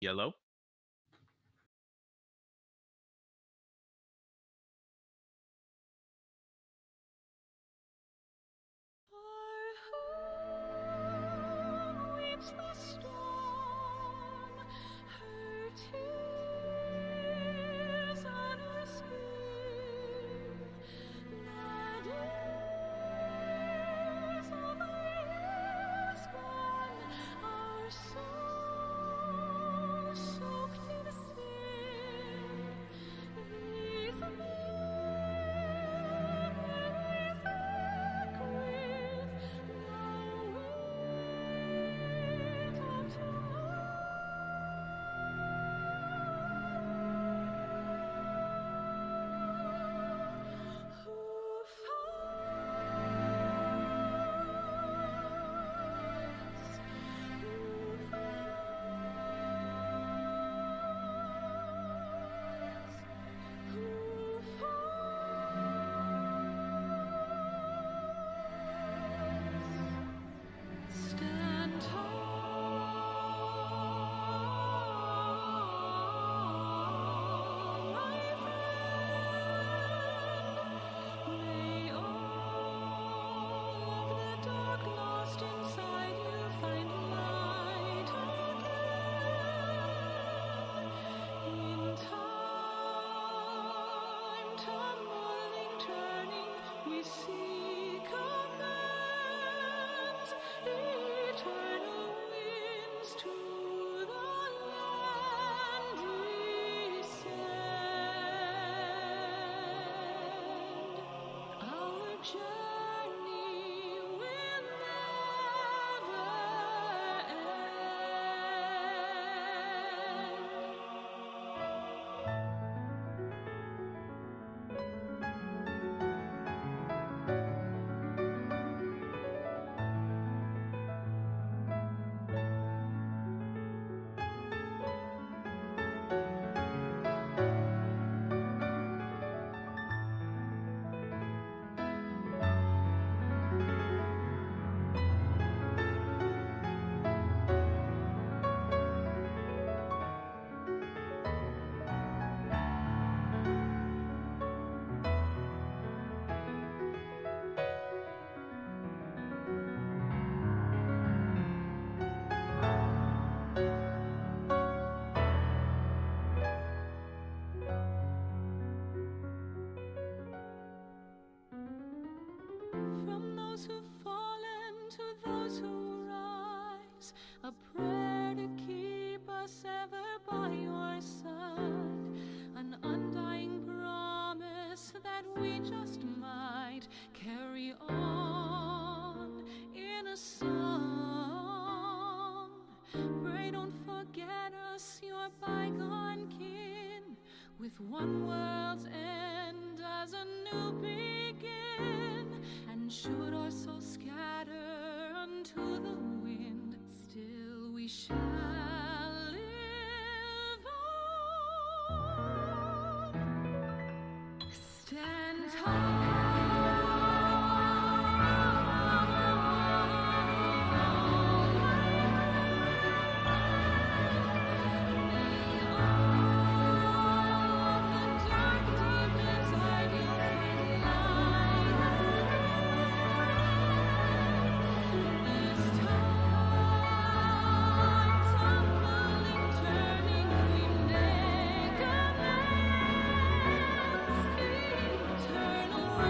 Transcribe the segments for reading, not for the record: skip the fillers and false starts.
Yellow. Our home weeps the storm, her tears on her skin. The days of our years gone, our souls soaked in sin. These memories echo with the weight of time. Who fights? Who fights? Who fights? Stand tall, my friend. May all of the dark lost inside you find light again. In time, tumbling, turning, we seek commands, eternal winds to the land descend. Our journey will never From those who've fallen to those who rise, a prayer to keep us ever by your side, an undying promise that we just might carry on in a song. Pray don't forget us, your bygone kin, with one world's end as a new begin. And should our souls scatter unto the wind, still we shall live on. Stand eternal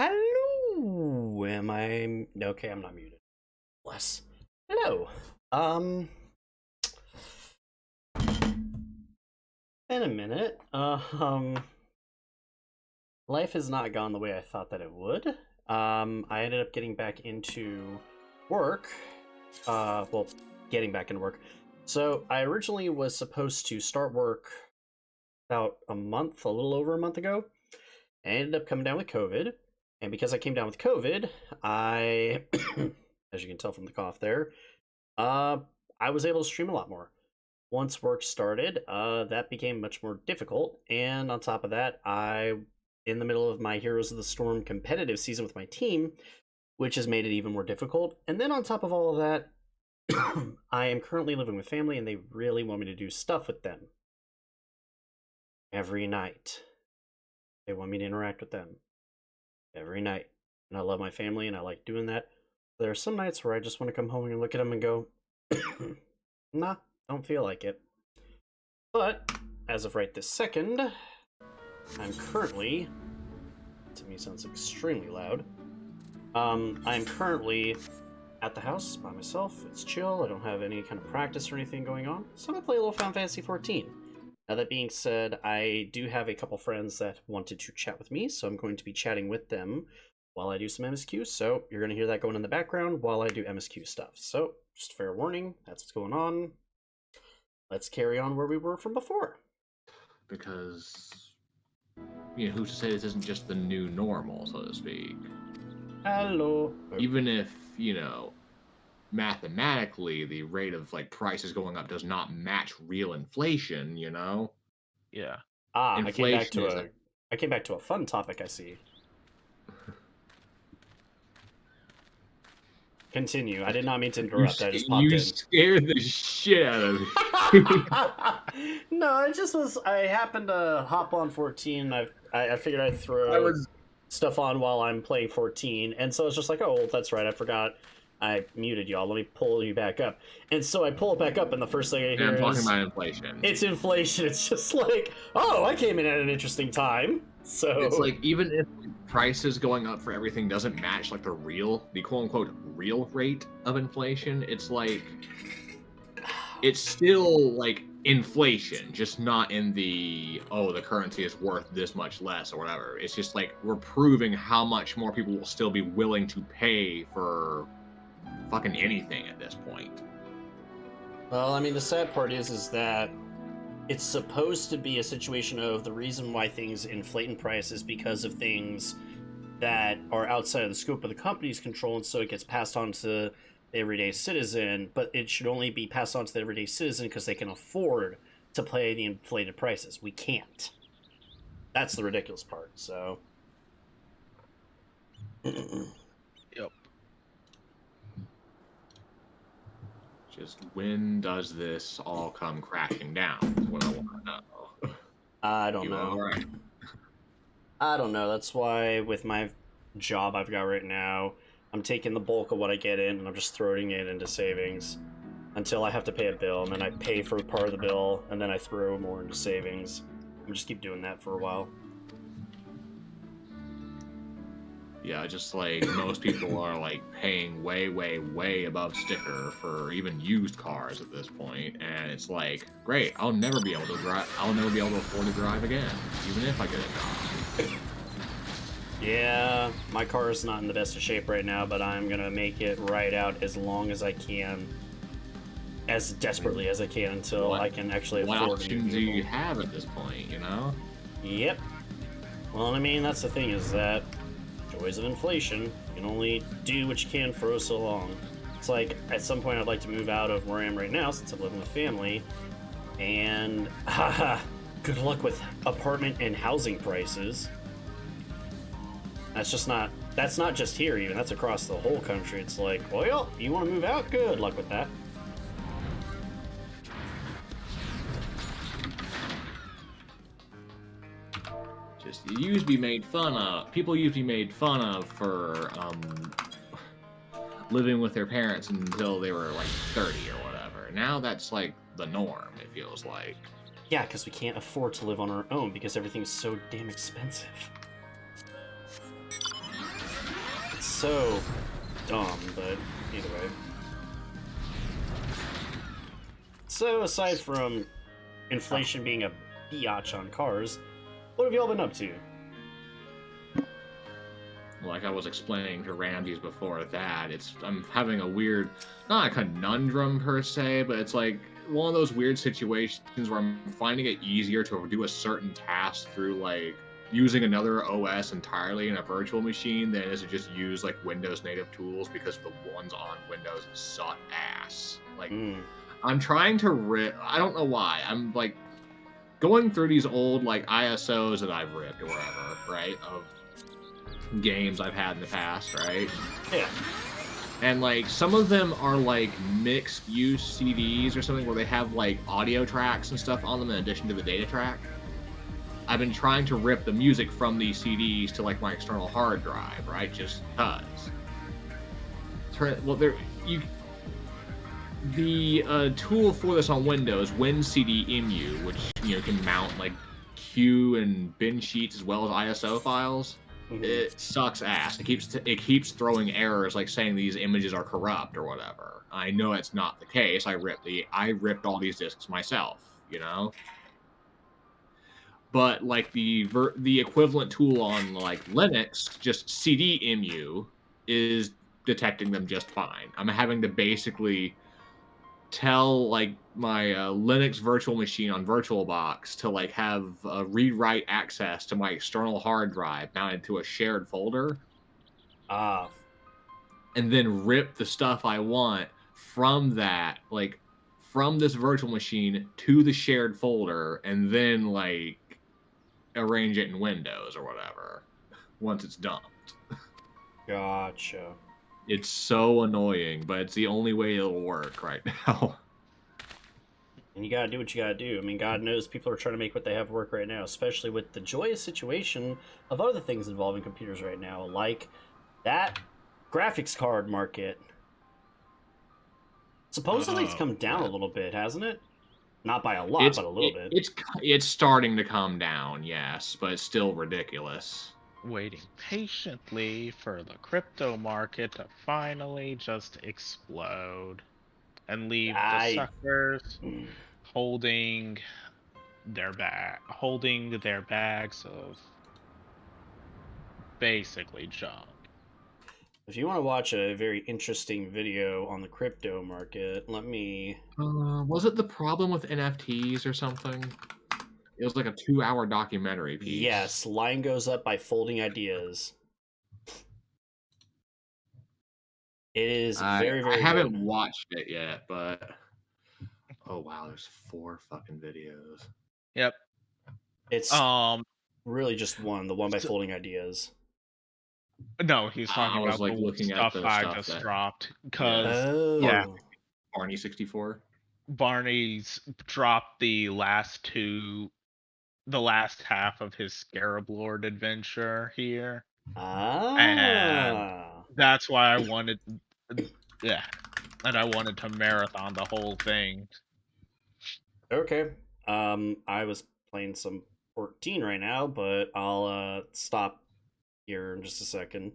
Hello. Am I okay? I'm not muted. Bless. Hello. In a minute. Life has not gone the way I thought that it would. I ended up getting back into work. Well, getting back into work. So I originally was supposed to start work about a little over a month ago. I ended up coming down with COVID. And because I came down with COVID, I, as you can tell from the cough there, I was able to stream a lot more. Once work started, that became much more difficult. And on top of that, in the middle of my Heroes of the Storm competitive season with my team, which has made it even more difficult. And then on top of all of that, I am currently living with family, and they really want me to do stuff with them every night. They want me to interact with them every night. And I love my family, and I like doing that. There are some nights where I just want to come home and look at them and go, nah, don't feel like it. But, as of right this second, I'm currently, to me sounds extremely loud, I'm currently at the house by myself. It's chill. I don't have any kind of practice or anything going on. So I'm going to play a little Final Fantasy 14. Now, that being said, I do have a couple friends that wanted to chat with me, so I'm going to be chatting with them while I do some MSQ. So you're going to hear that going in the background while I do MSQ stuff. So just fair warning, that's what's going on. Let's carry on where we were from before. Because, who's to say this isn't just the new normal, so to speak? Hello. Even if, mathematically the rate of prices going up does not match real inflation, Yeah. I came back to a fun topic, I see. Continue. I did not mean to interrupt. I just popped in. You scared the shit out of me. No, it just was. I happened to hop on 14. I figured I'd throw stuff on while I'm playing 14, and so it's just like, oh, well, that's right. I forgot. I muted y'all. Let me pull you back up. And so I pull it back up, and the first thing I hear is... I'm talking about inflation. It's inflation. It's just like, oh, I came in at an interesting time. So it's like, even if prices going up for everything doesn't match the quote-unquote real rate of inflation, it's like, it's still inflation, just not in the currency is worth this much less or whatever. It's just we're proving how much more people will still be willing to pay for fucking anything at this point. Well, I mean, the sad part is that it's supposed to be a situation of the reason why things inflate in price is because of things that are outside of the scope of the company's control, and so it gets passed on to the everyday citizen, but it should only be passed on to the everyday citizen because they can afford to pay the inflated prices. We can't. That's the ridiculous part, so... Yep. Just when does this all come crashing down is what I want to know. I don't know. Right? I don't know. That's why with my job I've got right now, I'm taking the bulk of what I get in and I'm just throwing it into savings until I have to pay a bill, and then I pay for part of the bill and then I throw more into savings. I'm just keep doing that for a while. Yeah, just most people are paying way, way, way above sticker for even used cars at this point, and it's great, I'll never be able to drive. I'll never be able to afford to drive again, even if I get a job. Yeah, my car is not in the best of shape right now, but I'm gonna make it right out as long as I can, as desperately as I can until I can actually afford it. What options do you have at this point? Yep. Well, I mean, that's the thing is that. Joys of inflation. You can only do what you can for so long. It's at some point I'd like to move out of where I am right now since I'm living with family, and good luck with apartment and housing prices. That's not just here even, that's across the whole country. It's well, you want to move out? Good luck with that. People used to be made fun of for living with their parents until they were 30 or whatever. Now that's the norm, it feels like. Yeah, because we can't afford to live on our own because everything's so damn expensive. so dumb, but either way. So, aside from inflation being a biatch on cars, what have y'all been up to? Like I was explaining to Ramses before that, I'm having a weird, not a conundrum per se, but it's like one of those weird situations where I'm finding it easier to do a certain task through like using another OS entirely in a virtual machine than is to just use like Windows native tools because the ones on Windows suck ass. Like I'm trying to I don't know why. I'm like going through these old like ISOs that I've ripped or whatever, right? Of games I've had in the past, right? Yeah. And like some of them are like mixed use CDs or something where they have like audio tracks and stuff on them in addition to the data track. I've been trying to rip the music from these CDs to like my external hard drive, right? Just cause. Well, the tool for this on Windows, WinCDEmu, which can mount like queue and bin sheets as well as ISO files. It sucks ass. It keeps throwing errors like saying these images are corrupt or whatever. I know it's not the case. I ripped all these disks myself, But like the equivalent tool on like Linux, just CDEmu, is detecting them just fine. I'm having to basically tell like my Linux virtual machine on VirtualBox to like have read-write access to my external hard drive mounted to a shared folder, and then rip the stuff I want from that, like from this virtual machine to the shared folder, and then like arrange it in Windows or whatever once it's dumped. Gotcha. It's so annoying, but it's the only way it'll work right now. And you gotta do what you gotta do. I mean, God knows people are trying to make what they have work right now, especially with the joyous situation of other things involving computers right now, like that graphics card market. Supposedly it's come down a little bit, hasn't it? Not by a lot, but a little bit. It's starting to come down, yes, but it's still ridiculous. Waiting patiently for the crypto market to finally just explode and leave the suckers holding their bags of basically junk. If you want to watch a very interesting video on the crypto market, let me... Was it the problem with NFTs or something? It was like a 2-hour documentary piece. Yes, line goes up by folding ideas. It is very, very I haven't good. watched it yet, but... Oh, wow, there's 4 fucking videos. Yep. It's really just one, the one by folding ideas. No, he's talking about like the looking stuff at the I stuff just that... dropped. Because, yeah. Barney 64? Barney's dropped the last half of his Scarab Lord adventure here. And that's why I wanted, and I wanted to marathon the whole thing. Okay. I was playing some 14 right now, but I'll stop here in just a second.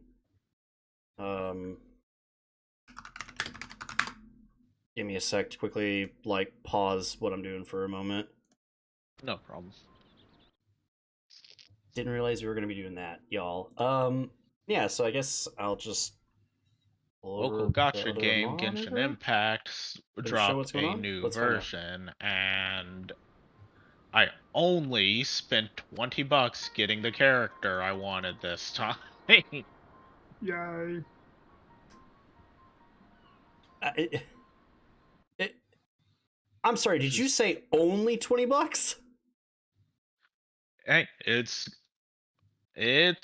Give me a sec to quickly like pause what I'm doing for a moment. No problem. Didn't realize we were gonna be doing that, y'all. Yeah, so I guess I'll just Local gacha game Genshin Impact dropped a new version, and I only spent $20 getting the character I wanted this time. Yay! I'm sorry. Did you say only $20? Hey, it's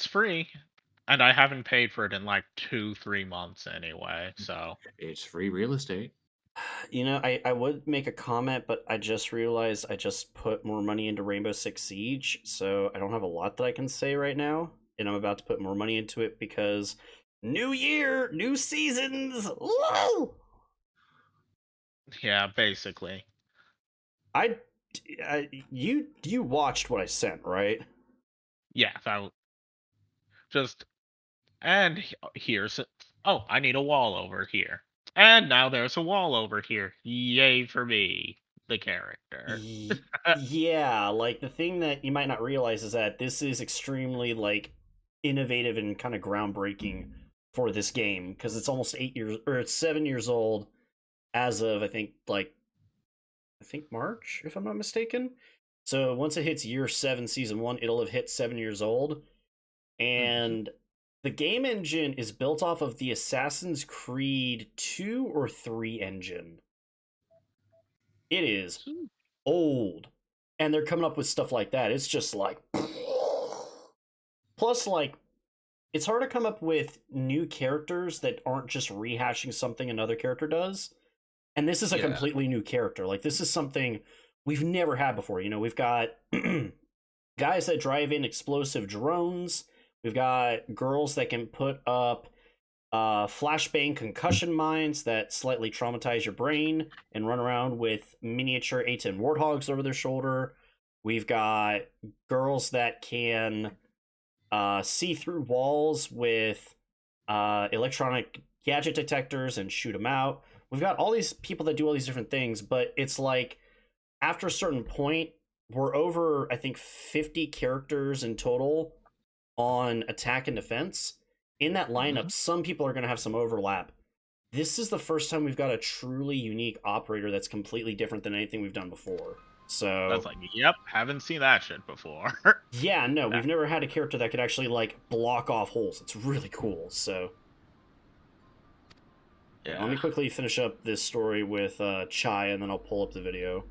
free. And I haven't paid for it in like 2-3 months anyway, so. It's free real estate. You know, I would make a comment, but I just realized I just put more money into Rainbow Six Siege, so I don't have a lot that I can say right now. And I'm about to put more money into it because new year, new seasons. Woo! Yeah, basically. You watched what I sent, right? Yeah, that just And here's oh, I need a wall over here. And now there's a wall over here. Yay for me, the character. Yeah, like the thing that you might not realize is that this is extremely like innovative and kind of groundbreaking for this game because it's almost 8 years or it's 7 years old as of I think March, if I'm not mistaken. So once it hits year 7, season 1, it'll have hit 7 years old. And the game engine is built off of the Assassin's Creed 2 or 3 engine. It is old. And they're coming up with stuff like that. It's just like. Plus, like, it's hard to come up with new characters that aren't just rehashing something another character does. And this is a completely new character. Like, this is something we've never had before. You know, we've got guys that drive in explosive drones. We've got girls that can put up flashbang concussion mines that slightly traumatize your brain and run around with miniature A10 warthogs over their shoulder. We've got girls that can see through walls with electronic gadget detectors and shoot them out. We've got all these people that do all these different things, but it's like after a certain point, we're over, I think, 50 characters in total on attack and defense. In that lineup, some people are going to have some overlap. This is the first time we've got a truly unique operator that's completely different than anything we've done before. So that's like, yep, haven't seen that shit before. Yeah, no, we've never had a character that could actually like block off holes. It's really cool. So yeah, let me quickly finish up this story with Chai, and then I'll pull up the video.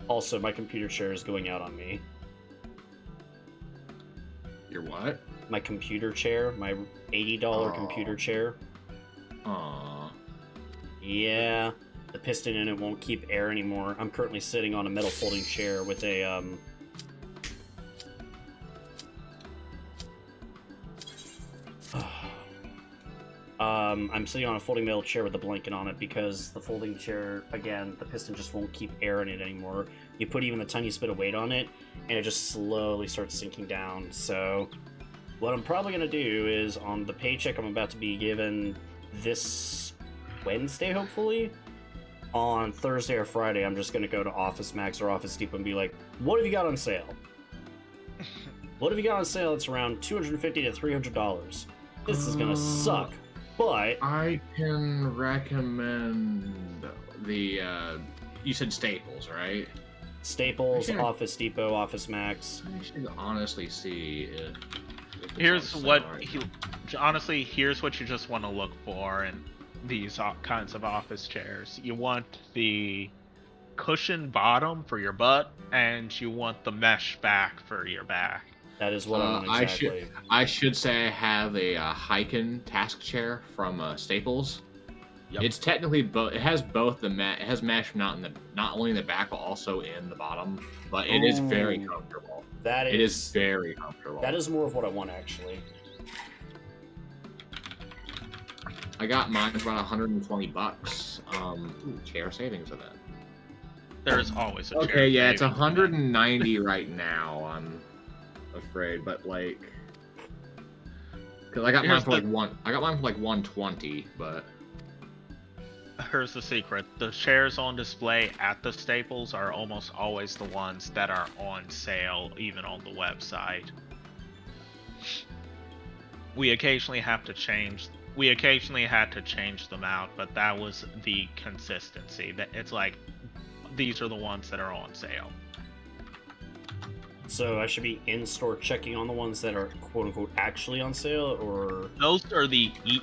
Also, my computer chair is going out on me. Your what? My computer chair, my $80 computer chair. Aww. Yeah, the piston in it won't keep air anymore. I'm currently sitting on a metal folding chair with a I'm sitting on a folding metal chair with a blanket on it because the folding chair, again, the piston just won't keep air in it anymore. You put even the tiniest bit of weight on it, and it just slowly starts sinking down. So what I'm probably going to do is on the paycheck I'm about to be given this Wednesday, hopefully, on Thursday or Friday, I'm just going to go to Office Max or Office Depot and be like, what have you got on sale? What have you got on sale that's around $250 to $300? This is going to suck. But I can recommend the you said Staples, right? Staples, Office Depot, Office Max. I should honestly see if here's what honestly, here's what you just want to look for in these kinds of office chairs. You want the cushion bottom for your butt, and you want the mesh back for your back. That is what I want exactly. I should say I have a Heiken task chair from Staples. Yep. It's technically both. It has both it has mesh not only in the back but also in the bottom. But it is very comfortable. It is very comfortable. That is more of what I want actually. I got mine for about $120. Chair savings event. There is always a chair. Okay, yeah, it's 190 right now. I'm afraid, but like, because I got mine for like 120, but here's the secret: the chairs on display at the Staples are almost always the ones that are on sale, even on the website. We occasionally had to change them out, but that was the consistency. That it's like these are the ones that are on sale. So I should be in-store checking on the ones that are quote-unquote actually on sale, or... Those are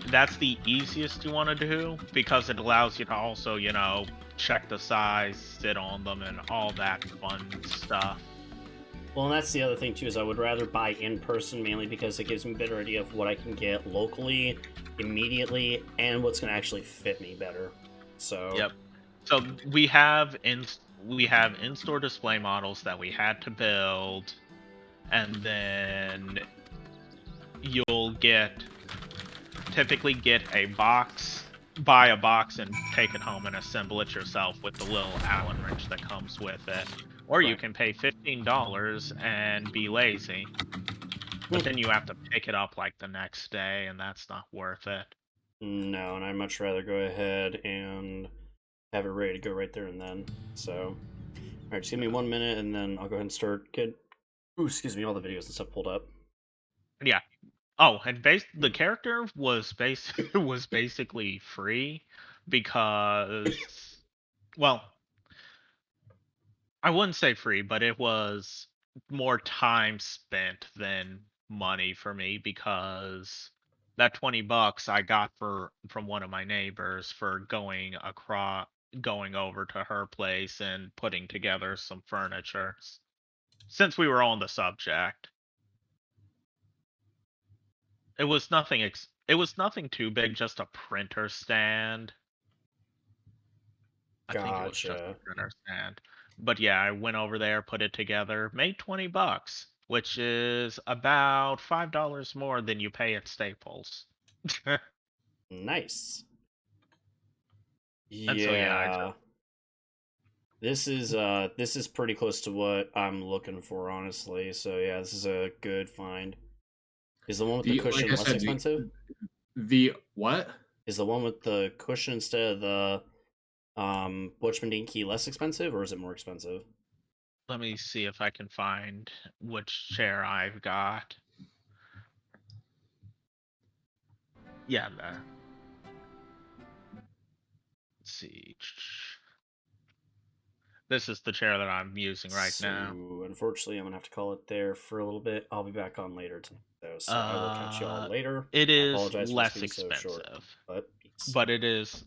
that's the easiest you want to do, because it allows you to also, you know, check the size, sit on them, and all that fun stuff. Well, and that's the other thing, too, is I would rather buy in person, mainly because it gives me a better idea of what I can get locally, immediately, and what's going to actually fit me better. So... Yep. So we have in-store display models that we had to build and then you'll typically get a box, buy a box and take it home and assemble it yourself with the little Allen wrench that comes with it. Or you can pay $15 and be lazy. But then you have to pick it up like the next day, and that's not worth it. No, and I'd much rather go ahead and have it ready to go right there and then. So, alright, just give me 1 minute, and then I'll go ahead and start getting, all the videos and stuff pulled up. Yeah. Oh, and the character was basically free because, well, I wouldn't say free, but it was more time spent than money for me because that $20 I got from one of my neighbors for going over to her place and putting together some furniture. Since we were on the subject, it was nothing too big, just a printer stand. I think it was just a printer stand. But yeah, I went over there, put it together, made $20, which is about $5 more than you pay at Staples. Nice. And so yeah, this is pretty close to what I'm looking for, honestly. So yeah, this is a good find. Is the one with the cushion less expensive? The what? Is the one with the cushion instead of the Butchman Dinky less expensive, or is it more expensive? Let me see if I can find which chair I've got. Yeah, let's see. This is the chair that I'm using right now. Unfortunately, I'm gonna have to call it there for a little bit. I'll be back on later tonight, though, so I will catch y'all later. It is I apologize less for being expensive, so short, but it is